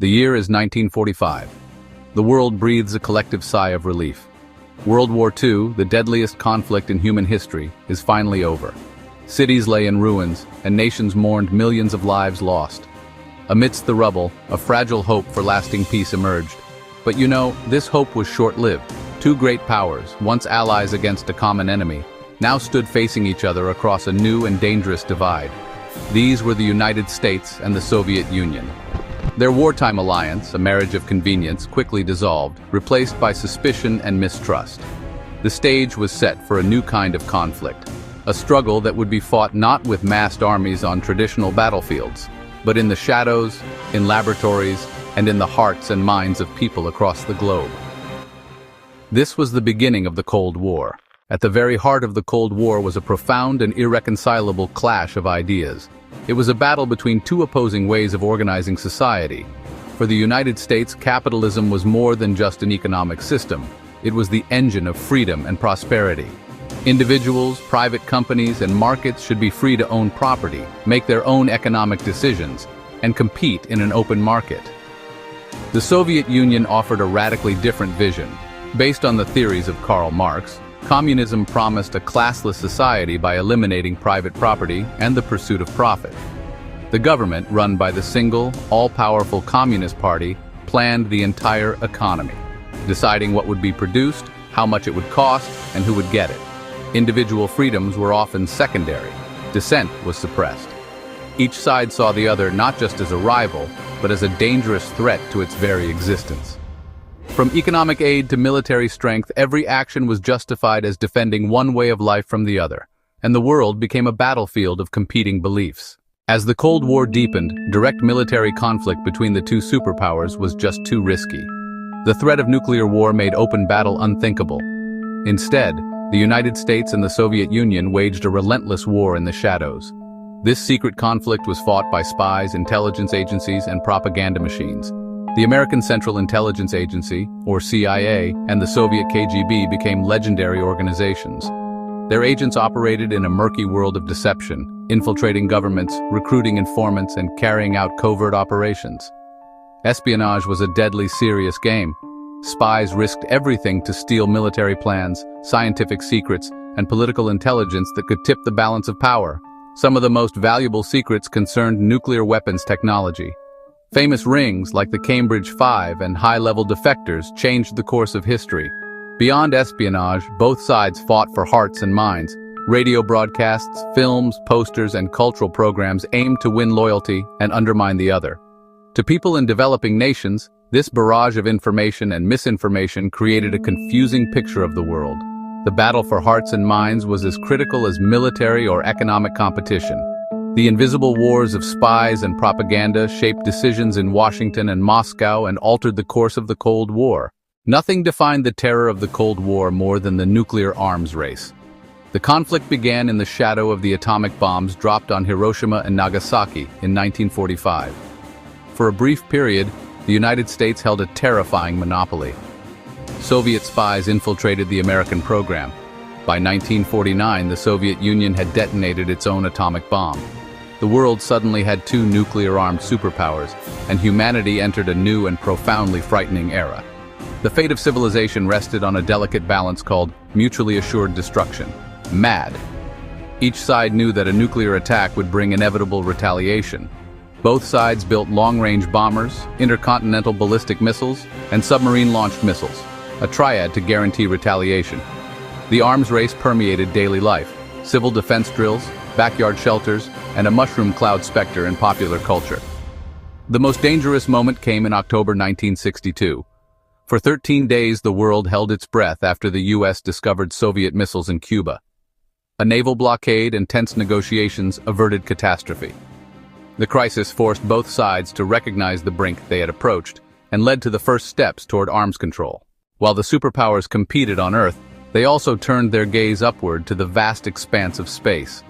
The year is 1945. The world breathes a collective sigh of relief. World War II, the deadliest conflict in human history, is finally over. Cities lay in ruins, and nations mourned millions of lives lost. Amidst the rubble, a fragile hope for lasting peace emerged. But you know, this hope was short-lived. Two great powers, once allies against a common enemy, now stood facing each other across a new and dangerous divide. These were the United States and the Soviet Union. Their wartime alliance, a marriage of convenience, quickly dissolved, replaced by suspicion and mistrust. The stage was set for a new kind of conflict, a struggle that would be fought not with massed armies on traditional battlefields, but in the shadows, in laboratories, and in the hearts and minds of people across the globe. This was the beginning of the Cold War. At the very heart of the Cold War was a profound and irreconcilable clash of ideas. It was a battle between two opposing ways of organizing society. For the United States, capitalism was more than just an economic system. It was the engine of freedom and prosperity. Individuals, private companies, and markets should be free to own property, make their own economic decisions, and compete in an open market. The Soviet Union offered a radically different vision. Based on the theories of Karl Marx, communism promised a classless society by eliminating private property and the pursuit of profit. The government, run by the single, all-powerful Communist Party, planned the entire economy, deciding what would be produced, how much it would cost, and who would get it. Individual freedoms were often secondary. Dissent was suppressed. Each side saw the other not just as a rival, but as a dangerous threat to its very existence. From economic aid to military strength, every action was justified as defending one way of life from the other, and the world became a battlefield of competing beliefs. As the Cold War deepened, direct military conflict between the two superpowers was just too risky. The threat of nuclear war made open battle unthinkable. Instead, the United States and the Soviet Union waged a relentless war in the shadows. This secret conflict was fought by spies, intelligence agencies, and propaganda machines. The American Central Intelligence Agency, or CIA, and the Soviet KGB became legendary organizations. Their agents operated in a murky world of deception, infiltrating governments, recruiting informants, and carrying out covert operations. Espionage was a deadly, serious game. Spies risked everything to steal military plans, scientific secrets, and political intelligence that could tip the balance of power. Some of the most valuable secrets concerned nuclear weapons technology. Famous rings like the Cambridge Five and high-level defectors changed the course of history. Beyond espionage, both sides fought for hearts and minds. Radio broadcasts, films, posters, and cultural programs aimed to win loyalty and undermine the other. To people in developing nations, this barrage of information and misinformation created a confusing picture of the world. The battle for hearts and minds was as critical as military or economic competition. The invisible wars of spies and propaganda shaped decisions in Washington and Moscow and altered the course of the Cold War. Nothing defined the terror of the Cold War more than the nuclear arms race. The conflict began in the shadow of the atomic bombs dropped on Hiroshima and Nagasaki in 1945. For a brief period, the United States held a terrifying monopoly. Soviet spies infiltrated the American program. By 1949, the Soviet Union had detonated its own atomic bomb. The world suddenly had two nuclear-armed superpowers, and humanity entered a new and profoundly frightening era. The fate of civilization rested on a delicate balance called mutually assured destruction, MAD. Each side knew that a nuclear attack would bring inevitable retaliation. Both sides built long-range bombers, intercontinental ballistic missiles, and submarine-launched missiles, a triad to guarantee retaliation. The arms race permeated daily life, civil defense drills, backyard shelters, and a mushroom cloud specter in popular culture. The most dangerous moment came in October 1962. For 13 days, the world held its breath after the U.S. discovered Soviet missiles in Cuba. A naval blockade and tense negotiations averted catastrophe. The crisis forced both sides to recognize the brink they had approached and led to the first steps toward arms control. While the superpowers competed on Earth, they also turned their gaze upward to the vast expanse of space.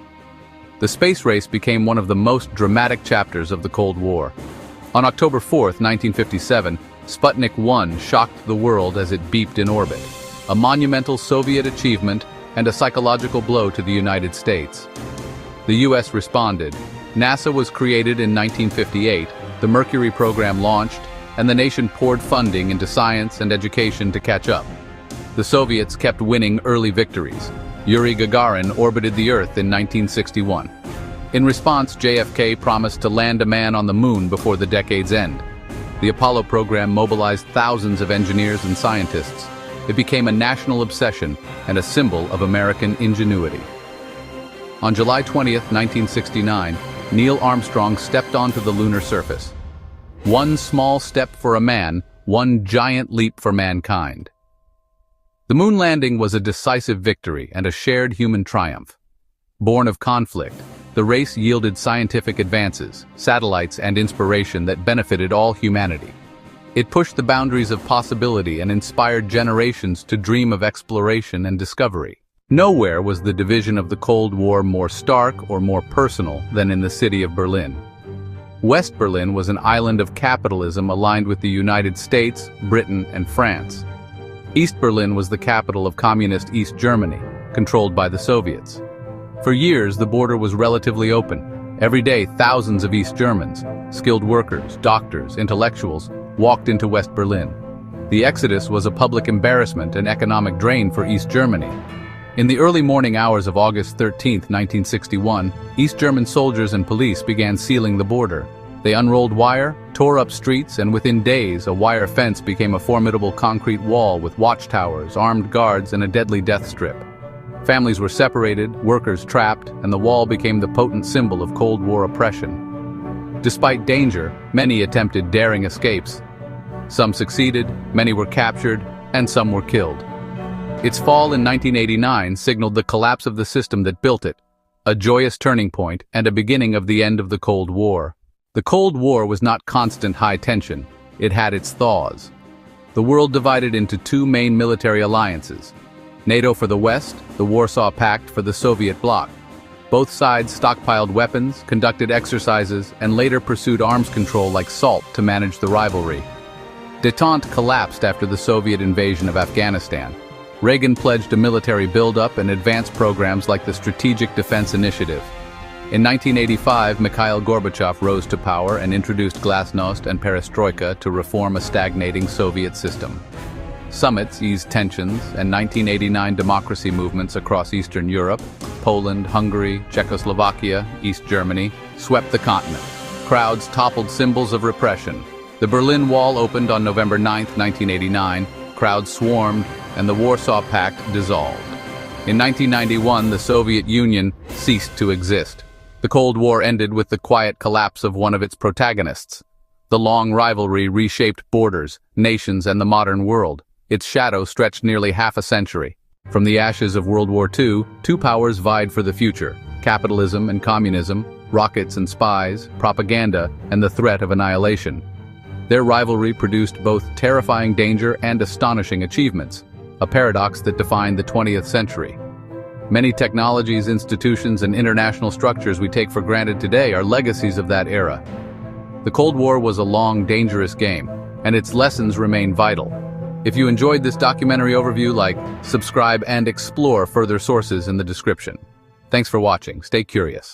The space race became one of the most dramatic chapters of the Cold War. On October 4, 1957, Sputnik 1 shocked the world as it beeped in orbit, a monumental Soviet achievement and a psychological blow to the United States. The U.S. responded. NASA was created in 1958, the Mercury program launched, and the nation poured funding into science and education to catch up. The Soviets kept winning early victories. Yuri Gagarin orbited the Earth in 1961. In response, JFK promised to land a man on the moon before the decade's end. The Apollo program mobilized thousands of engineers and scientists. It became a national obsession and a symbol of American ingenuity. On July 20, 1969, Neil Armstrong stepped onto the lunar surface. One small step for a man, one giant leap for mankind. The moon landing was a decisive victory and a shared human triumph. Born of conflict, the race yielded scientific advances, satellites, and inspiration that benefited all humanity. It pushed the boundaries of possibility and inspired generations to dream of exploration and discovery. Nowhere was the division of the Cold War more stark or more personal than in the city of Berlin. West Berlin was an island of capitalism aligned with the United States, Britain, and France. East Berlin was the capital of communist East Germany, controlled by the Soviets. For years, the border was relatively open. Every day, thousands of East Germans, skilled workers, doctors, intellectuals, walked into West Berlin. The exodus was a public embarrassment and economic drain for East Germany. In the early morning hours of August 13, 1961, East German soldiers and police began sealing the border. They unrolled wire, tore up streets, and within days, a wire fence became a formidable concrete wall with watchtowers, armed guards, and a deadly death strip. Families were separated, workers trapped, and the wall became the potent symbol of Cold War oppression. Despite danger, many attempted daring escapes. Some succeeded, many were captured, and some were killed. Its fall in 1989 signaled the collapse of the system that built it, a joyous turning point and a beginning of the end of the Cold War. The Cold War was not constant high tension, it had its thaws. The world divided into two main military alliances: NATO for the West, the Warsaw Pact for the Soviet bloc. Both sides stockpiled weapons, conducted exercises, and later pursued arms control like SALT to manage the rivalry. Détente collapsed after the Soviet invasion of Afghanistan. Reagan pledged a military buildup and advanced programs like the Strategic Defense Initiative. In 1985, Mikhail Gorbachev rose to power and introduced glasnost and perestroika to reform a stagnating Soviet system. Summits eased tensions, and 1989 democracy movements across Eastern Europe, Poland, Hungary, Czechoslovakia, East Germany, swept the continent. Crowds toppled symbols of repression. The Berlin Wall opened on November 9, 1989, crowds swarmed, and the Warsaw Pact dissolved. In 1991, the Soviet Union ceased to exist. The Cold War ended with the quiet collapse of one of its protagonists. The long rivalry reshaped borders, nations, and the modern world. Its shadow stretched nearly half a century. From the ashes of World War II, two powers vied for the future: capitalism and communism, rockets and spies, propaganda, and the threat of annihilation. Their rivalry produced both terrifying danger and astonishing achievements, a paradox that defined the 20th century. Many technologies, institutions, and international structures we take for granted today are legacies of that era. The Cold War was a long, dangerous game, and its lessons remain vital. If you enjoyed this documentary overview, like, subscribe, and explore further sources in the description. Thanks for watching. Stay curious.